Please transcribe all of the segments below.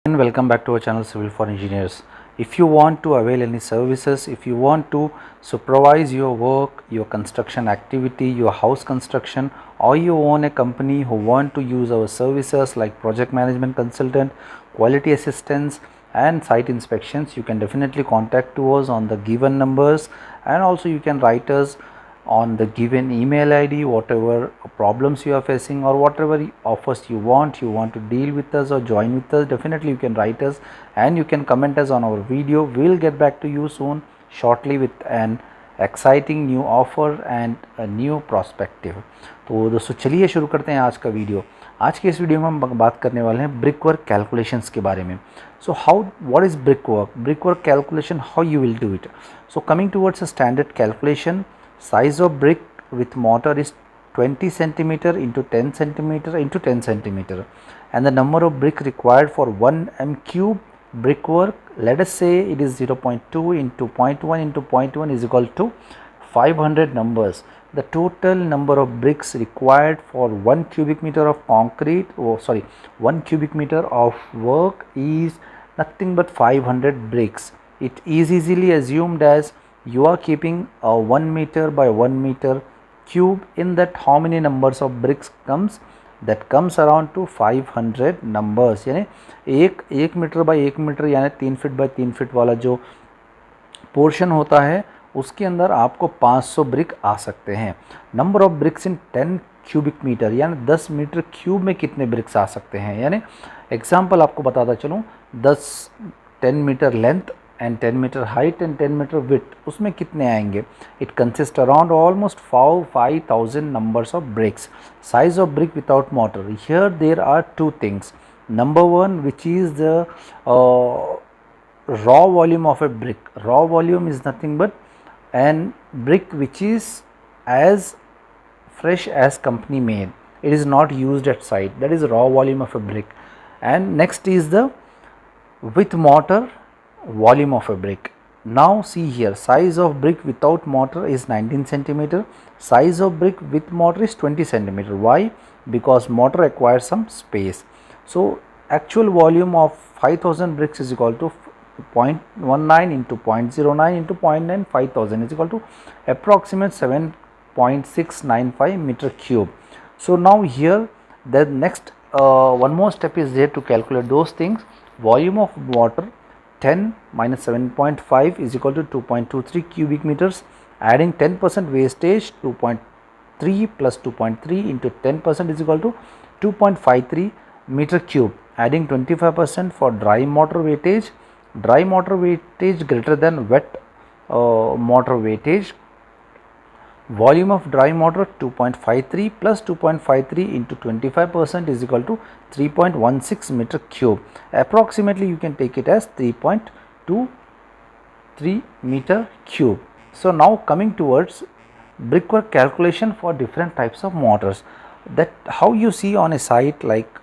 And welcome back to our channel Civil for Engineers. If you want to avail any services, if you want to supervise your work, your construction activity, your house construction, or you own a company who want to use our services like project management consultant, quality assistance and site inspections, you can definitely contact to us on the given numbers, and also you can write us on the given email ID whatever problems you are facing or whatever offers you want to deal with us or join with us. Definitely you can write us and you can comment us on our video. We'll get back to you soon shortly with an exciting new offer and a new perspective. तो दोस्तों चलिए शुरू करते हैं आज का video. आज के इस वीडियो में हम बात करने वाले हैं ब्रिक वर्क कैलकुलेशंस के बारे में. So how what is brick work calculation, how you will do it. So coming towards a standard calculation, size of brick with mortar is 20 centimeter into 10 centimeter into 10 centimeter, and the number of brick required for 1 m cube brickwork, let us say it is 0.2 into 0.1 into 0.1 is equal to 500 numbers. The total number of bricks required for 1 cubic meter of concrete, 1 cubic meter of work is nothing but 500 bricks. It is easily assumed as you are keeping a 1 meter by 1 meter cube. In that how many numbers of bricks comes, that comes around to 500 numbers. यानी एक metre by 1 metre यानी 3 feet by 3 feet वाला जो portion होता है उसके अंदर आपको 500 ब्रिक आ सकते हैं. Number of bricks in 10 cubic metre यानी 10 मीटर क्यूब में कितने ब्रिक्स आ सकते हैं. यानी एग्जाम्पल आपको बताता चलूँ, 10 metre length and 10 metre height and 10 metre width, उसमें कितने आएंगे. It consist around almost 5000 numbers of bricks. Size of brick without mortar, here there are two things. Number one, which is the raw volume of a brick. Raw volume is nothing but an brick which is as fresh as company made. It is not used at site. That is raw volume of a brick. And next is the with mortar volume of a brick. Now see here, size of brick without mortar is 19 centimeter. Size of brick with mortar is 20 centimeter. Why? Because mortar requires some space. So actual volume of 5000 bricks is equal to 0.19 into 0.09 into 0.9, 5000 is equal to approximate 7.695 meter cube. So now here the next one more step is there to calculate those things. Volume of water 10 minus 7.5 is equal to 2.23 cubic meters. Adding 10% wastage, 2.3 plus 2.3 into 10% is equal to 2.53 meter cube. Adding 25% for dry mortar weightage. Dry mortar weightage greater than wet mortar weightage. Volume of dry mortar 2.53 plus 2.53 into 25% is equal to 3.16 meter cube. Approximately you can take it as 3.23 meter cube. So now coming towards brickwork calculation for different types of mortars. That how you see on a site, like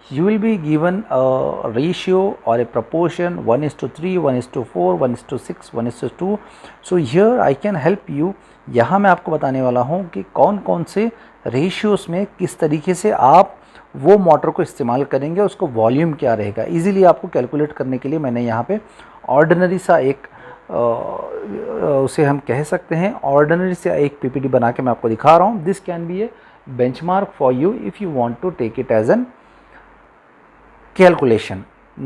you will be given a ratio or a proportion 1:3, 1:4, 1:6, 1:2. So here I can help you. यहाँ मैं आपको बताने वाला हूँ कि कौन कौन से रेशियोज़ में किस तरीके से आप वो मोटर को इस्तेमाल करेंगे, उसको वॉल्यूम क्या रहेगा. इजीली आपको कैलकुलेट करने के लिए मैंने यहाँ पे ऑर्डिनरी सा एक उसे हम कह सकते हैं ऑर्डिनरी सा एक पीपीटी बना के मैं आपको दिखा रहा हूँ. This can be a benchmark for you if you want to take it as an calculation.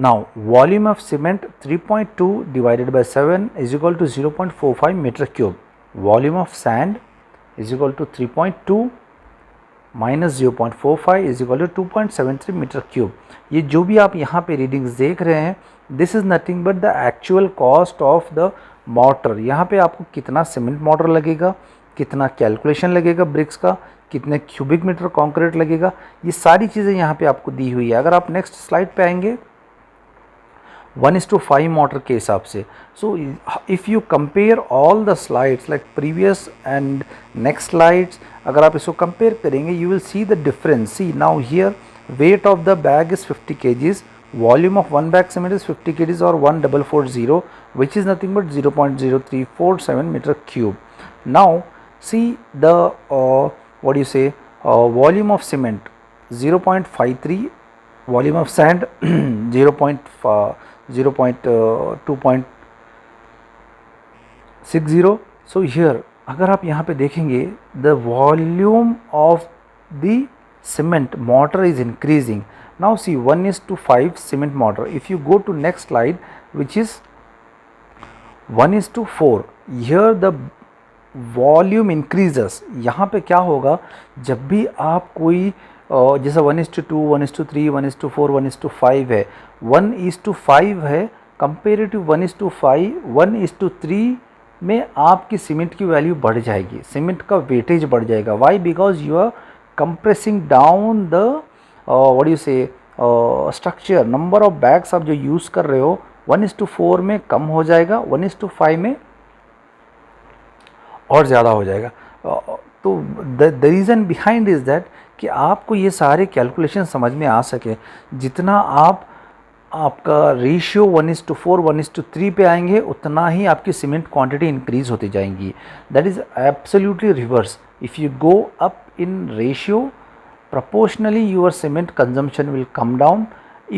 Now volume of cement 3.2 divided by 7 is equal to 0.45 meter cube. Volume of sand is equal to 3.2 minus 0.45 is equal to 2.73 meter cube. ये जो भी आप यहाँ पे readings देख रहे हैं, this is nothing but the actual cost of the mortar. यहाँ पे आपको कितना सीमेंट मोटर लगेगा, कितना कैलकुलेशन लगेगा ब्रिक्स का, कितने क्यूबिक मीटर कंक्रीट लगेगा, ये सारी चीज़ें यहाँ पे आपको दी हुई है. अगर आप नेक्स्ट स्लाइड पे आएंगे 1:5 मोटर के हिसाब से. So if you compare all the slides like previous and next slides, अगर आप इसको कंपेयर करेंगे you will see the difference. See now here weight of the bag is 50 kgs. Volume of one bag cement is 50 kgs or 1440, which is nothing but 0.0347 meter cube. Now see the volume of cement 0.53 volume of sand 0.2.60. so here अगर आप यहाँ पे देखेंगे the volume of the cement mortar is increasing. Now see 1:5 cement mortar. If you go to next slide which is 1:4, here the volume increases. यहाँ पे क्या होगा, जब भी आप कोई जैसा 1:2, 1:3, 1:4, 1:5 है, 1:5 है कंपेरेटिव 1:5, 1:3 में आपकी सीमेंट की वैल्यू बढ़ जाएगी, सीमेंट का वेटेज बढ़ जाएगा. Why? Because you are compressing down the what you say structure. Number of bags आप जो यूज़ कर रहे हो 1:4 में कम हो जाएगा, 1:5 में और ज़्यादा हो जाएगा. तो the reason behind is that कि आपको ये सारे कैलकुलेशन समझ में आ सके. जितना आपका रेशियो 1:4, 1:3 पे आएंगे उतना ही आपकी सीमेंट क्वांटिटी इंक्रीज होती जाएंगी. That is absolutely reverse. If you go up in ratio, proportionally your cement consumption will come down.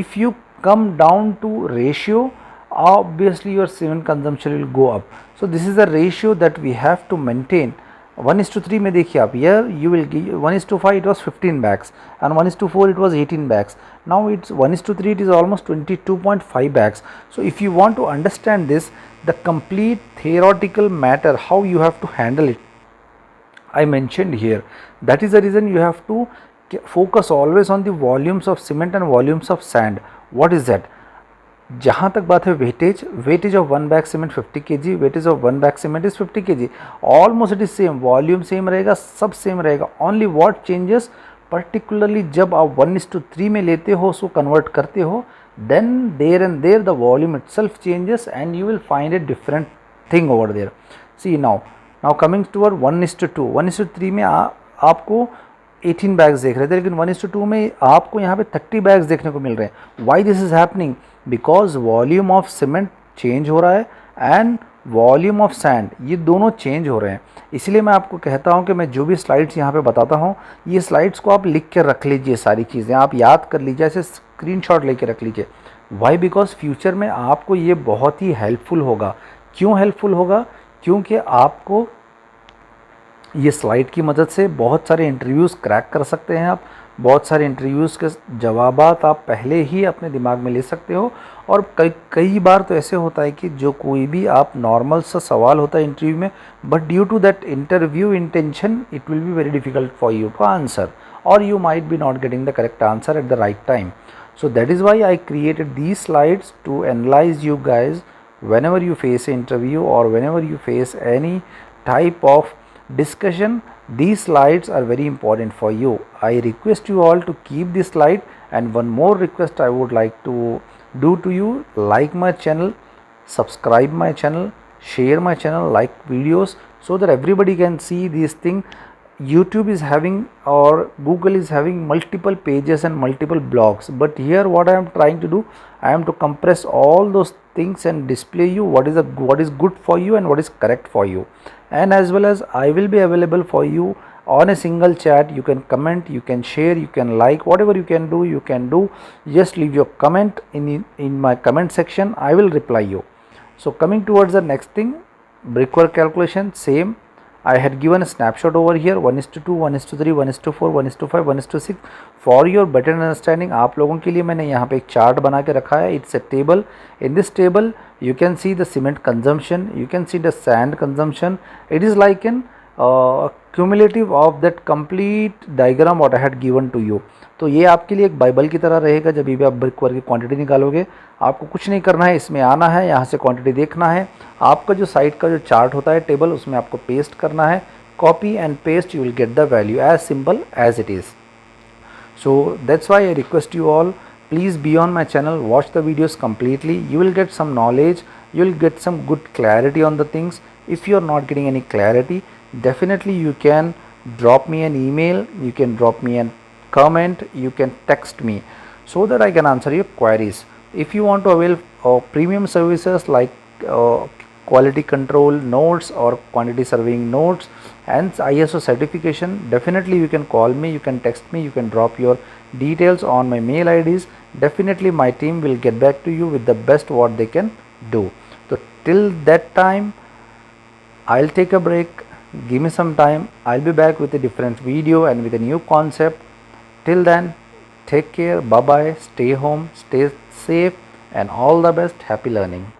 If you come down to ratio, obviously your cement consumption will go up. So this is the ratio that we have to maintain. 1:3 में देखिए आप, here you will give 1:5 it was 15 bags and 1:4 it was 18 bags. Now it's 1:3 it is almost 22.5 bags. So if you want to understand this, the complete theoretical matter how you have to handle it, I mentioned here. That is the reason you have to focus always on the volumes of cement and volumes of sand. What is that? जहाँ तक बात है weightage of 1 bag cement 50 kg, weightage of 1 bag cement is 50 kg. Almost it is same, volume same रहेगा, सब same रहेगा. Only what changes, particularly जब आप 1:3 में लेते हो, उसको कन्वर्ट करते हो, then there and there the volume itself changes and you will find a different thing over there. See now coming toward 1:2. 1:3 में आपको 18 बैग्स देख रहे थे, लेकिन 1:2 में आपको यहाँ पे 30 बैग्स देखने को मिल रहे हैं. Why this is happening? Because volume of cement change हो रहा है एंड वॉल्यूम ऑफ सैंड, ये दोनों चेंज हो रहे हैं. इसलिए मैं आपको कहता हूँ कि मैं जो भी स्लाइड्स यहाँ पे बताता हूँ, ये स्लाइड्स को आप लिख के रख लीजिए, सारी चीज़ें आप याद कर लीजिए, ऐसे स्क्रीनशॉट लेके रख लीजिए. वाई? बिकॉज फ्यूचर में आपको ये बहुत ही हेल्पफुल होगा. क्यों हेल्पफुल होगा? क्योंकि आपको ये स्लाइड की मदद से बहुत सारे इंटरव्यूज़ क्रैक कर सकते हैं आप. बहुत सारे इंटरव्यूज़ के जवाबात आप पहले ही अपने दिमाग में ले सकते हो. और कई बार तो ऐसे होता है कि जो कोई भी आप नॉर्मल सा सवाल होता है इंटरव्यू में, but due to that interview intention it will be very difficult for you to answer, और you might be not getting the correct answer at the right time. So that is why I created these slides to analyze you guys whenever you face an interview or whenever you face any type of discussion. These slides are very important for you. I request you all to keep this slide, and one more request I would like to do to you: like my channel, subscribe my channel, share my channel, like videos, so that everybody can see these things. YouTube is having, or Google is having multiple pages and multiple blogs, but here what I am trying to do, I am to compress all those things and display you what is good for you and what is correct for you. And as well as I will be available for you on a single chat. You can comment, you can share, you can like, whatever you can do. Just leave your comment in my comment section. I will reply you. So coming towards the next thing, brickwork calculation, same. I had given a snapshot over here, 1:2, 1:3, 1:4, 1:5, 1:6. For your better understanding, आप लोगों के लिए मैंने यहाँ पे एक chart बना के रखा है. It's a table. In this table, you can see the cement consumption, you can see the sand consumption. It is like an cumulative of that complete diagram what I had given to you. तो ये आपके लिए एक Bible की तरह रहेगा. जब भी आप ब्रिकवर्क की क्वांटिटी निकालोगे, आपको कुछ नहीं करना है, इसमें आना है, यहाँ से क्वांटिटी देखना है. आपका जो साइड का जो चार्ट होता है टेबल, उसमें आपको पेस्ट करना है. Copy and paste, you will get the value as simple as it is. So that's why I request you all, please be on my channel, watch the videos completely. You will get some knowledge, you will get some good clarity on the things. If you are not getting any clarity, definitely you can drop me an email, you can drop me a comment, you can text me, so that I can answer your queries. If you want to avail premium services like quality control notes or quantity surveying notes and ISO certification, definitely you can call me, you can text me, you can drop your details on my mail IDs, definitely my team will get back to you with the best what they can do. So till that time, I'll take a break. Give me some time. I'll be back with a different video and with a new concept. Till then, take care. Bye bye. Stay home. Stay safe and all the best. Happy learning.